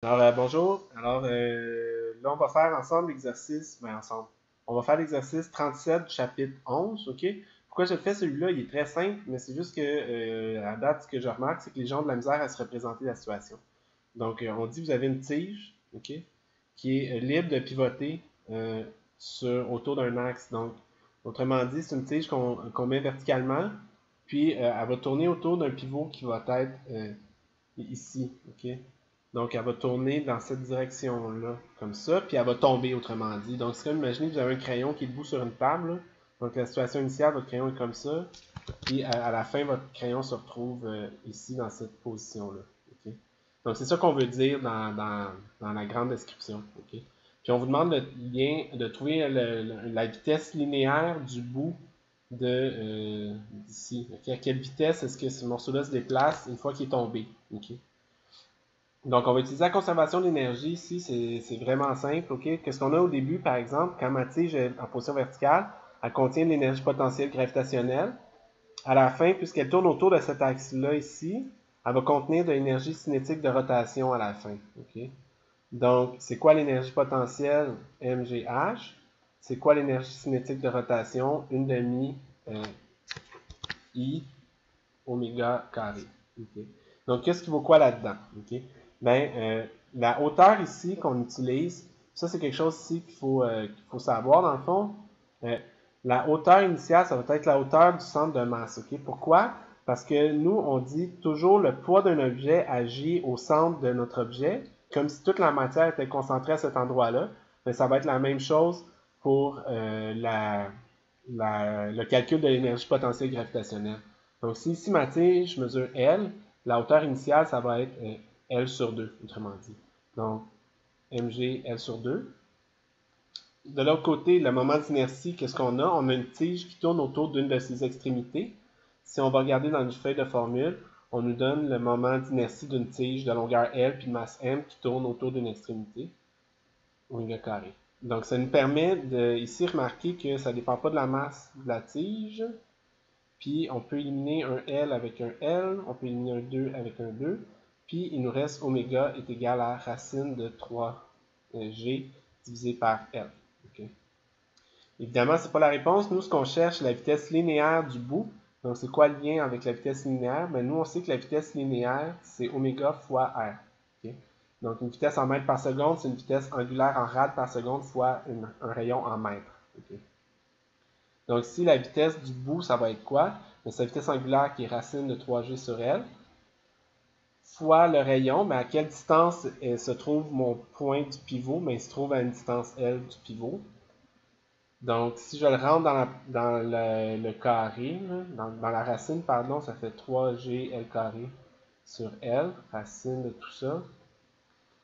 Bonjour. Là, on va faire ensemble l'exercice, ensemble. On va faire l'exercice 37 du chapitre 11, OK? Pourquoi je le fais celui-là? Il est très simple, mais c'est juste que, à date, ce que je remarque, c'est que les gens ont de la misère à se représenter la situation. Donc, on dit que vous avez une tige, OK, qui est libre de pivoter autour d'un axe. Donc, autrement dit, c'est une tige qu'on met verticalement, puis elle va tourner autour d'un pivot qui va être ici, OK? Donc, elle va tourner dans cette direction-là, comme ça, puis elle va tomber, autrement dit. Donc, c'est comme, imaginez que vous avez un crayon qui est debout sur une table, là. Donc, la situation initiale, votre crayon est comme ça, puis à la fin, votre crayon se retrouve ici, dans cette position-là. OK? Donc, c'est ça qu'on veut dire dans la grande description. OK? Puis, on vous demande de trouver la vitesse linéaire du bout d'ici. OK? À quelle vitesse est-ce que ce morceau-là se déplace une fois qu'il est tombé? OK? Donc, on va utiliser la conservation d'énergie ici, c'est vraiment simple. OK? Qu'est-ce qu'on a au début, par exemple, quand ma tige est en position verticale, elle contient de l'énergie potentielle gravitationnelle. À la fin, puisqu'elle tourne autour de cet axe-là ici, elle va contenir de l'énergie cinétique de rotation à la fin. OK? Donc, c'est quoi l'énergie potentielle mgh? C'est quoi l'énergie cinétique de rotation? Une demi I oméga carré. OK? Donc, qu'est-ce qui vaut quoi là-dedans? OK? Ben, la hauteur ici qu'on utilise, ça c'est quelque chose ici qu'il faut savoir dans le fond. Euh, la hauteur initiale, ça va être la hauteur du centre de masse. OK? Pourquoi? Parce que nous, on dit toujours le poids d'un objet agit au centre de notre objet, comme si toute la matière était concentrée à cet endroit-là. Mais ça va être la même chose pour le calcul de l'énergie potentielle gravitationnelle. Donc, si ici ma tige mesure L, la hauteur initiale, ça va être L sur 2, autrement dit. Donc, mg L sur 2. De l'autre côté, le moment d'inertie, qu'est-ce qu'on a? On a une tige qui tourne autour d'une de ses extrémités. Si on va regarder dans une feuille de formule, on nous donne le moment d'inertie d'une tige de longueur L puis de masse M qui tourne autour d'une extrémité, oméga carré. Donc, ça nous permet de ici remarquer que ça ne dépend pas de la masse de la tige, puis on peut éliminer un L avec un L, on peut éliminer un 2 avec un 2, puis il nous reste oméga est égal à racine de 3G divisé par L. Okay. Évidemment, ce n'est pas la réponse. Nous, ce qu'on cherche, c'est la vitesse linéaire du bout. Donc, c'est quoi le lien avec la vitesse linéaire? Ben, nous, on sait que la vitesse linéaire, c'est oméga fois R. Okay. Donc, une vitesse en mètres par seconde, c'est une vitesse angulaire en rad par seconde fois un rayon en mètres. Okay. Donc ici, la vitesse du bout, ça va être quoi? Mais sa vitesse angulaire qui est racine de 3G sur L, fois le rayon, mais à quelle distance se trouve mon point du pivot? Mais il se trouve à une distance L du pivot. Donc, si je le rentre dans le carré, dans la racine, pardon, ça fait 3G L carré sur L, racine de tout ça.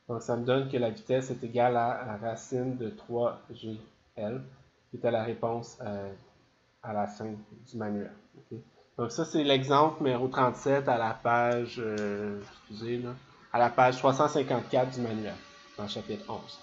Donc, ça me donne que la vitesse est égale à la racine de 3G L, qui était la réponse à la fin du manuel. Okay? Donc ça, c'est l'exemple numéro 37 à la page, excusez, là, à la page 354 du manuel, dans le chapitre 11.